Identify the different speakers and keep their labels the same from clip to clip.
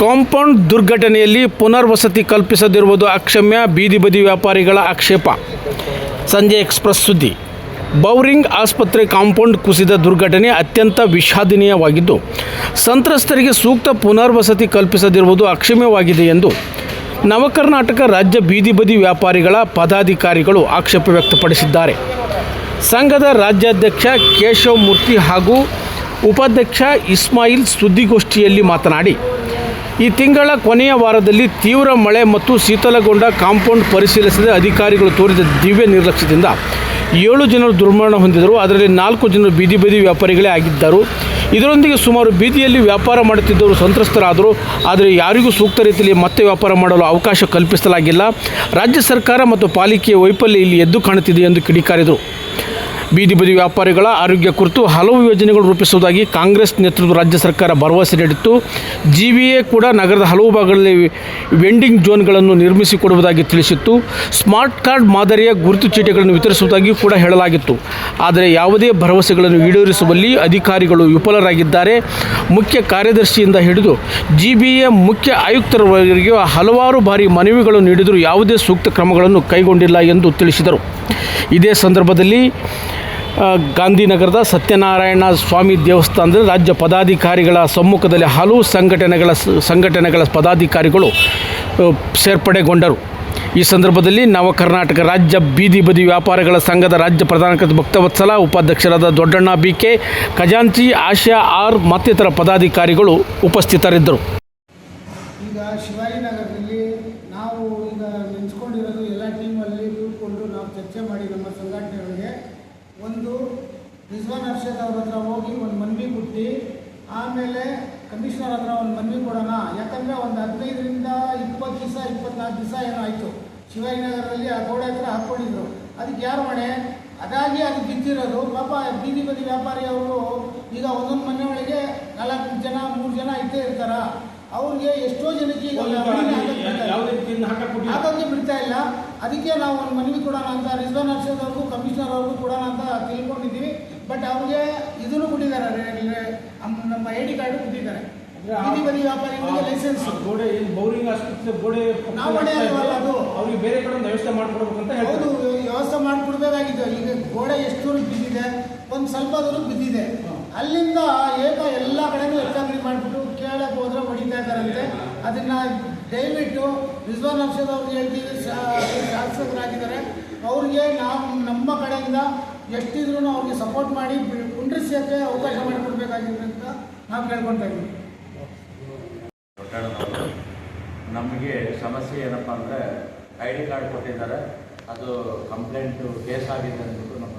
Speaker 1: Compound ದುರ್ಘಟನೆಯಲ್ಲಿ ಪುನರ್ವಸತಿ ಕಲ್ಪಿಸದಿರುವುದು ಅಕ್ಷಮ್ಯ, ಬೀದಿ ಬದಿ ವ್ಯಾಪಾರಿಗಳ ಆಕ್ಷೇಪ. ಸಂಜೆ ಎಕ್ಸ್‌ಪ್ರೆಸ್ ಸುದ್ದಿ. ಬೌರಿಂಗ್ ಆಸ್ಪತ್ರೆ ಕಾಂಪೌಂಡ್ ಕುಸಿದ ದುರ್ಘಟನೆ ಅತ್ಯಂತ ವಿಷಾದನೀಯವಾಗಿದ್ದು, ಸಂತ್ರಸ್ತರಿಗೆ ಸೂಕ್ತ ಪುನರ್ವಸತಿ ಕಲ್ಪಿಸದಿರುವುದು ಅಕ್ಷಮ್ಯವಾಗಿದೆ ಎಂದು ನವಕರ್ನಾಟಕ ರಾಜ್ಯ ಬೀದಿ ಬದಿ ವ್ಯಾಪಾರಿಗಳ ಪದಾಧಿಕಾರಿಗಳು ಆಕ್ಷೇಪ ವ್ಯಕ್ತಪಡಿಸಿದ್ದಾರೆ. ಸಂಘದ ರಾಜ್ಯಾಧ್ಯಕ್ಷ ಕೇಶವ್ ಮೂರ್ತಿ ಹಾಗೂ ಉಪಾಧ್ಯಕ್ಷ ಇಸ್ಮಾಯಿಲ್ ಸುದ್ದಿಗೋಷ್ಠಿಯಲ್ಲಿ ಮಾತನಾಡಿ, ಈ ತಿಂಗಳ ಕೊನೆಯ ವಾರದಲ್ಲಿ ತೀವ್ರ ಮಳೆ ಮತ್ತು ಶೀತಲಗೊಂಡ ಕಾಂಪೌಂಡ್ ಪರಿಶೀಲಿಸಿದ ಅಧಿಕಾರಿಗಳು ತೋರಿದ ದಿವ್ಯ ನಿರ್ಲಕ್ಷ್ಯದಿಂದ 7 ಜನರು ದುರ್ಮರಣ ಹೊಂದಿದರು. ಅದರಲ್ಲಿ 4 ಜನರು ಬೀದಿ ಬದಿ ವ್ಯಾಪಾರಿಗಳೇ ಆಗಿದ್ದರು. ಇದರೊಂದಿಗೆ ಸುಮಾರು ಬೀದಿಯಲ್ಲಿ ವ್ಯಾಪಾರ ಮಾಡುತ್ತಿದ್ದವರು ಸಂತ್ರಸ್ತರಾದರು. ಆದರೆ ಯಾರಿಗೂ ಸೂಕ್ತ ರೀತಿಯಲ್ಲಿ ಮತ್ತೆ ವ್ಯಾಪಾರ ಮಾಡಲು ಅವಕಾಶ ಕಲ್ಪಿಸಲಾಗಿಲ್ಲ. ರಾಜ್ಯ ಸರ್ಕಾರ ಮತ್ತು ಪಾಲಿಕೆಯ ವೈಫಲ್ಯ ಇಲ್ಲಿ ಎದ್ದು ಕಾಣುತ್ತಿದೆ ಎಂದು ಕಿಡಿಕಾರಿದರು. ಬೀದಿ ಬದಿ ವ್ಯಾಪಾರಿಗಳ ಆರೋಗ್ಯ ಕುರಿತು ಹಲವು ಯೋಜನೆಗಳು ರೂಪಿಸುವುದಾಗಿ ಕಾಂಗ್ರೆಸ್ ನೇತೃತ್ವದ ರಾಜ್ಯ ಸರ್ಕಾರ ಭರವಸೆ ನೀಡಿತ್ತು. ಜಿವಿಎ ಕೂಡ ನಗರದ ಹಲವು ಭಾಗಗಳಲ್ಲಿ ವೆಂಡಿಂಗ್ ಝೋನ್ಗಳನ್ನು ನಿರ್ಮಿಸಿಕೊಡುವುದಾಗಿ ತಿಳಿಸಿತ್ತು. ಸ್ಮಾರ್ಟ್ ಕಾರ್ಡ್ ಮಾದರಿಯ ಗುರುತು ಚೀಟಿಗಳನ್ನು ವಿತರಿಸುವುದಾಗಿ ಕೂಡ ಹೇಳಲಾಗಿತ್ತು. ಆದರೆ ಯಾವುದೇ ಭರವಸೆಗಳನ್ನು ಈಡೇರಿಸುವಲ್ಲಿ ಅಧಿಕಾರಿಗಳು ವಿಫಲರಾಗಿದ್ದಾರೆ. ಮುಖ್ಯ ಕಾರ್ಯದರ್ಶಿಯಿಂದ ಹಿಡಿದು ಜಿಬಿಎ ಮುಖ್ಯ ಆಯುಕ್ತರವರೆಗೆ ಹಲವಾರು ಬಾರಿ ಮನವಿಗಳನ್ನು ನೀಡಿದರೂ ಯಾವುದೇ ಸೂಕ್ತ ಕ್ರಮಗಳನ್ನು ಕೈಗೊಂಡಿಲ್ಲ ಎಂದು ತಿಳಿಸಿದರು. ಇದೇ ಸಂದರ್ಭದಲ್ಲಿ ಗಾಂಧಿನಗರದ ಸತ್ಯನಾರಾಯಣ ಸ್ವಾಮಿ ದೇವಸ್ಥಾನದಲ್ಲಿ ರಾಜ್ಯ ಪದಾಧಿಕಾರಿಗಳ ಸಮ್ಮುಖದಲ್ಲಿ ಹಲವು ಸಂಘಟನೆಗಳ ಪದಾಧಿಕಾರಿಗಳು ಸೇರ್ಪಡೆಗೊಂಡರು. ಈ ಸಂದರ್ಭದಲ್ಲಿ ನವಕರ್ನಾಟಕ ರಾಜ್ಯ ಬೀದಿ ಬದಿ ವ್ಯಾಪಾರಿಗಳ ಸಂಘದ ರಾಜ್ಯ ಪ್ರಧಾನ ಕಾರ್ಯದರ್ಶಿ ಭಕ್ತವತ್ಸಲ, ಉಪಾಧ್ಯಕ್ಷರಾದ ದೊಡ್ಡಣ್ಣ ಬಿಕೆ, ಖಜಾಂಚಿ ಆಶಾ ಆರ್ ಮತ್ತಿತರ ಪದಾಧಿಕಾರಿಗಳು ಉಪಸ್ಥಿತರಿದ್ದರು.
Speaker 2: ಈಗ ಶಿವಾಜಿನಗರದಲ್ಲಿ ನಾವು ಈಗ ನೆನೆಸ್ಕೊಂಡಿರೋದು ಎಲ್ಲ ಟೀಮಲ್ಲಿ ಕೂತ್ಕೊಂಡು ನಾವು ಚರ್ಚೆ ಮಾಡಿ ನಮ್ಮ ಸಂಘಟನೆಗಳಿಗೆ ಒಂದು ರಿಜ್ವಾನ್ ಅರ್ಷದ್ ಅವ್ರ ಹತ್ರ ಹೋಗಿ ಒಂದು ಮನವಿ ಕೊಟ್ಟು ಆಮೇಲೆ ಕಮಿಷನರ್ ಹತ್ರ ಒಂದು ಮನವಿ ಕೊಡೋಣ. ಯಾಕಂದರೆ ಒಂದು 15ರಿಂದ 20 ದಿವಸ 24 ದಿವಸ ಏನೋ ಆಯಿತು ಶಿವಾಜಿನಗರದಲ್ಲಿ ಆ ಗೋಡೆ ಹತ್ರ ಹಾಕ್ಕೊಂಡಿದ್ರು. ಅದಕ್ಕೆ ಯಾರು ಮನೆ ಅದಾಗಿ ಅದು ಬಿದ್ದಿರೋದು. ಪಾಪ ಬೀದಿ ಬದಿ ವ್ಯಾಪಾರಿ ಅವರು ಈಗ ಒಂದೊಂದು ಮನೆ ಒಳಗೆ 4 ಜನ 3 ಜನ ಇದ್ದೇ ಇರ್ತಾರ. ಅವ್ರಿಗೆ ಎಷ್ಟೋ ಜನಕ್ಕೆ ಹಾಗಾಗಿ ಬಿಡ್ತಾ ಇಲ್ಲ. ಅದಕ್ಕೆ ನಾವು ಒಂದು ಮನವಿ ಕೊಡೋಣ ಅಂತ ರಿಜ್ವಾನ್ ಅರ್ಷದ್ ಅವ್ರಿಗೂ ಕಮಿಷನರ್ ಅವ್ರಿಗೂ ಕೊಡೋಣ ಅಂತ ತಿಳ್ಕೊಂಡಿದ್ದೀವಿ. ಬಟ್ ಅವ್ರಿಗೆ ಇದನ್ನು ಕೊಟ್ಟಿದ್ದಾರೆ, ನಮ್ಮ ID ಕಾರ್ಡು ಕೊಟ್ಟಿದ್ದಾರೆ. ಬೀದಿ ಬದಿ ವ್ಯಾಪಾರಿಗಳಿಗೆ ಲೈಸೆನ್ಸ್
Speaker 1: ಬೌರಿಂಗ್ ಆಸ್ಪತ್ರೆ ಗೋಡೆ
Speaker 2: ನಾವು ಹೊಡೆಯಲ್ವಲ್ಲ, ಅದು
Speaker 1: ಅವ್ರಿಗೆ ಬೇರೆ ಕಡೆ ವ್ಯವಸ್ಥೆ ಮಾಡಿಕೊಡ್ಬೇಕಂತ
Speaker 2: ಹೌದು, ವ್ಯವಸ್ಥೆ ಮಾಡಿಕೊಡ್ಬೇಕಾಗಿದೆ. ಈಗ ಗೋಡೆ ಎಷ್ಟು ದೂರಕ್ಕೆ ಬಿದ್ದಿದೆ, ಒಂದು ಸ್ವಲ್ಪ ದೂರಕ್ಕೆ ಬಿದ್ದಿದೆ. ಅಲ್ಲಿಂದ ಎಲ್ಲ ಕಡೆನೂ ಹೆಚ್ಚಾಗಿ ಮಾಡಿಬಿಟ್ಟು ಕೇಳಕ್ಕೆ ಹೋದ್ರೆ ಹೊಡಿತಾ ಇದ್ದಾರಂತೆ. ಅದನ್ನು ದಯವಿಟ್ಟು ರಿಜ್ವಾನ್ ಅರ್ಷದ್ ಅವ್ರಿಗೆ ಹೇಳ್ತೀವಿ, ಶಾಸಕರಾಗಿದ್ದಾರೆ, ಅವ್ರಿಗೆ ನಾವು ನಮ್ಮ ಕಡೆಯಿಂದ ಎಷ್ಟಿದ್ರೂ ಅವ್ರಿಗೆ ಸಪೋರ್ಟ್ ಮಾಡಿ ಪುನರಿಸೋಕ್ಕೆ ಅವಕಾಶ ಮಾಡಿಕೊಡ್ಬೇಕಾಗಿದೆ ಅಂತ ನಾವು ಕೇಳ್ಕೊತಾ ಇದ್ದೀವಿ.
Speaker 3: ನಮಗೆ ಸಮಸ್ಯೆ ಏನಪ್ಪ ಅಂದರೆ ID ಕಾರ್ಡ್ ಕೊಟ್ಟಿದ್ದಾರೆ, ಅದು ಕಂಪ್ಲೇಂಟು ಕೇಸ್ ಆಗಿದೆ ಅಂದ್ಬಿಟ್ಟು ನಮ್ಮ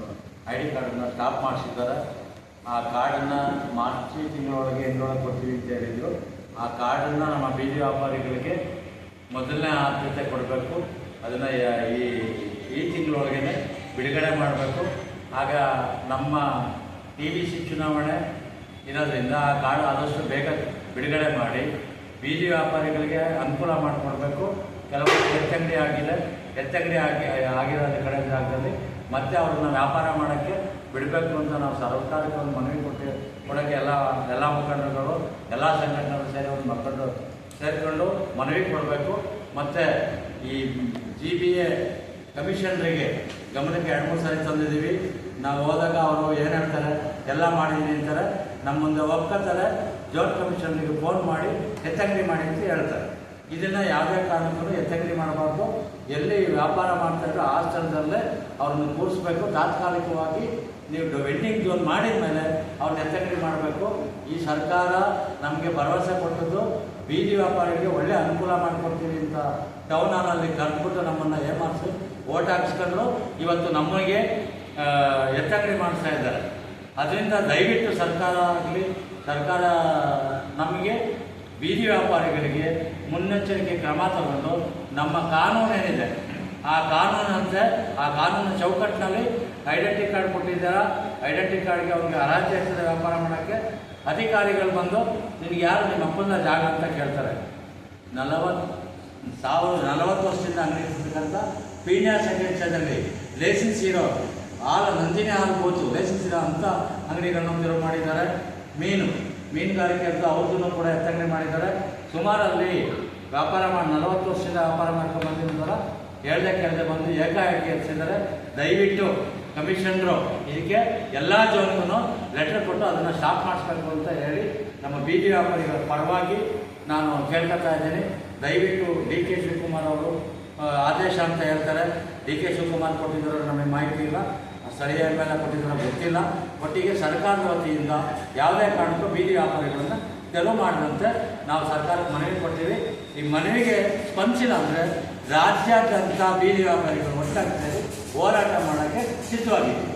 Speaker 3: ID ಕಾರ್ಡನ್ನು ಸ್ಟಾಪ್ ಮಾಡಿಸಿದ್ದಾರೆ. ಆ ಕಾರ್ಡನ್ನು ಮಾರ್ಚ್ ತಿಂಗಳೊಳಗೆ ಎಂದೊಳಗೆ ಕೊಡ್ತೀವಿ ಅಂತ ಹೇಳಿದರು. ಆ ಕಾರ್ಡನ್ನು ನಮ್ಮ ಬೀದಿ ವ್ಯಾಪಾರಿಗಳಿಗೆ ಮೊದಲನೇ ಆದ್ಯತೆ ಕೊಡಬೇಕು. ಅದನ್ನು ಈ ತಿಂಗಳೊಳಗೇ ಬಿಡುಗಡೆ ಮಾಡಬೇಕು. ಆಗ ನಮ್ಮ TVC ಚುನಾವಣೆ ಇರೋದ್ರಿಂದ ಆ ಕಾರ್ಡ್ ಆದಷ್ಟು ಬೇಗ ಬಿಡುಗಡೆ ಮಾಡಿ ಬೀದಿ ವ್ಯಾಪಾರಿಗಳಿಗೆ ಅನುಕೂಲ ಮಾಡಿಕೊಡ್ಬೇಕು. ಕೆಲವರು ಎತ್ತಂಗಡಿ ಆಗಿರೋದ ಕಡೆ ಜಾಗದಲ್ಲಿ ಮತ್ತೆ ಅವ್ರನ್ನ ವ್ಯಾಪಾರ ಮಾಡೋಕ್ಕೆ ಬಿಡಬೇಕು ಅಂತ ನಾವು ಸರ್ಕಾರಕ್ಕೆ ಒಂದು ಮನವಿ ಕೊಡೋಕ್ಕೆ ಎಲ್ಲ ಮುಖಂಡರುಗಳು ಎಲ್ಲ ಸಂಘಟನೆಗಳು ಸೇರಿ ಒಂದು ಸೇರಿಕೊಂಡು ಮನವಿ ಕೊಡಬೇಕು. ಮತ್ತು ಈ GBA ಕಮಿಷನರಿಗೆ ಗಮನಕ್ಕೆ 2-3 ಸಾರಿ ತಂದಿದ್ದೀವಿ. ನಾವು ಹೋದಾಗ ಅವರು ಏನು ಹೇಳ್ತಾರೆ, ಎಲ್ಲ ಮಾಡಿದ್ದೀನಿ ಅಂತಾರೆ, ನಮ್ಮ ಮುಂದೆ ಒಪ್ಕೋತಾರೆ. ಜೋನ್ ಕಮಿಷನರಿಗೆ ಫೋನ್ ಮಾಡಿ ಎತ್ತಂಗಡಿ ಮಾಡಿ ಅಂತ ಹೇಳ್ತಾರೆ. ಇದನ್ನು ಯಾವುದೇ ಕಾರಣಕ್ಕೂ ಎತ್ತಂಗಡಿ ಮಾಡಬಾರ್ದು. ಎಲ್ಲಿ ವ್ಯಾಪಾರ ಮಾಡ್ತಾಯಿದ್ರು ಆ ಸ್ಥಳದಲ್ಲೇ ಅವ್ರನ್ನ ಕೂರಿಸ್ಬೇಕು. ತಾತ್ಕಾಲಿಕವಾಗಿ ನೀವು ವೆಂಡಿಂಗ್ ಝೋನ್ ಮಾಡಿದ ಮೇಲೆ ಅವ್ರನ್ನ ಎತ್ತಂಗಡಿ ಮಾಡಬೇಕು. ಈ ಸರ್ಕಾರ ನಮಗೆ ಭರವಸೆ ಕೊಟ್ಟದ್ದು ಬೀದಿ ವ್ಯಾಪಾರಿಗೆ ಒಳ್ಳೆ ಅನುಕೂಲ ಮಾಡಿಕೊಡ್ತೀವಿ ಅಂತ ಟೌನ್ ಹಾಲಲ್ಲಿ ಕರೆದ್ಬಿಟ್ಟು ನಮ್ಮನ್ನು ಏಮಾರಿಸಿ ಓಟ್ ಹಾಕಿಸ್ಕೊಂಡ್ರು. ಇವತ್ತು ನಮಗೆ ಎತ್ತಂಗಡಿ ಮಾಡಿಸ್ತಾ ಇದ್ದಾರೆ. ಅದರಿಂದ ದಯವಿಟ್ಟು ಸರ್ಕಾರ ನಮಗೆ ಬೀದಿ ವ್ಯಾಪಾರಿಗಳಿಗೆ ಮುನ್ನೆಚ್ಚರಿಕೆ ಕ್ರಮ ತಗೊಂಡು ನಮ್ಮ ಕಾನೂನೇನಿದೆ ಆ ಕಾನೂನು ಚೌಕಟ್ಟಿನಲ್ಲಿ ಐಡೆಂಟಿ ಕಾರ್ಡ್ ಕೊಟ್ಟಿದ್ದಾರೆ. ಐಡೆಂಟಿ ಕಾರ್ಡ್ಗೆ ಅವ್ರಿಗೆ ಅರ್ಹತೆ ವ್ಯಾಪಾರ ಮಾಡೋಕ್ಕೆ ಅಧಿಕಾರಿಗಳು ಬಂದು ನಿನಗೆ ಯಾರು ನಿಮ್ಮ ಅಪ್ಪನ ಜಾಗ ಅಂತ ಕೇಳ್ತಾರೆ. 40 ವರ್ಷದಿಂದ ಅಂಗಡಿ ಇರ್ತಕ್ಕಂಥ ಪೀಣ್ಯ ಸಂಘದಲ್ಲಿ ಲೈಸೆನ್ಸ್ ಇರೋ ನಂದಿನಿ ಹಾಲು ಬೋತು ಲೈಸೆನ್ಸ್ ಇರೋ ಅಂಥ ಅಂಗಡಿಗಳನ್ನ ಮಾಡಿದ್ದಾರೆ. ಮೀನುಗಾರಿಕೆ ಅಂತ ಅವ್ರದ್ದೂ ಕೂಡ ಎತ್ತಂಗಡಿ ಮಾಡಿದ್ದಾರೆ. ಸುಮಾರಲ್ಲಿ ವ್ಯಾಪಾರ ಮಾಡಿ 40 ವರ್ಷದಿಂದ ವ್ಯಾಪಾರ ಮಾಡ್ಕೊಂಡು ಬಂದಿದ್ದಾರೆ. ಕೇಳದೆ ಬಂದು ಏಕಾಏಕಿ ಎತ್ತಿದ್ದಾರೆ. ದಯವಿಟ್ಟು ಕಮಿಷನರು ಇದಕ್ಕೆ ಎಲ್ಲ ಜೋನ್ಗೂ ಲೆಟರ್ ಕೊಟ್ಟು ಅದನ್ನು ಸ್ಟಾಪ್ ಮಾಡಿಸ್ಬೇಕು ಅಂತ ಹೇಳಿ ನಮ್ಮ ಬೀದಿ ವ್ಯಾಪಾರಿಗಳ ಪರವಾಗಿ ನಾನು ಕೇಳ್ಕೊತಾ ಇದ್ದೀನಿ. ದಯವಿಟ್ಟು ಡಿ ಕೆ ಶಿವಕುಮಾರ್ ಅವರು ಆದೇಶ ಅಂತ ಹೇಳ್ತಾರೆ. ಡಿ ಕೆ ಶಿವಕುಮಾರ್ ಕೊಟ್ಟಿದ್ದಾರೆ, ನಮಗೆ ಮಾಹಿತಿ ಇಲ್ಲ, ಸ್ಥಳೀಯ ಮೇಲೆ ಕೊಟ್ಟಿದ್ದಾರೆ ಗೊತ್ತಿಲ್ಲ. ಒಟ್ಟಿಗೆ ಸರ್ಕಾರದ ವತಿಯಿಂದ ಯಾವುದೇ ಕಾರಣಕ್ಕೂ ಬೀದಿ ವ್ಯಾಪಾರಿಗಳನ್ನು ತೆರವು ಮಾಡಿದಂತೆ ನಾವು ಸರ್ಕಾರಕ್ಕೆ ಮನವಿ ಕೊಡ್ತೀವಿ. ಈ ಮನವಿಗೆ ಸ್ಪಂದಿಸಿಲ್ಲ ಅಂದರೆ ರಾಜ್ಯಾದ್ಯಂತ ಬೀದಿ ವ್ಯಾಪಾರಿಗಳು ಒಟ್ಟಾಗಿ ಹೋರಾಟ ಮಾಡೋಕ್ಕೆ ಸಿದ್ಧವಾಗಿದ್ದೀವಿ.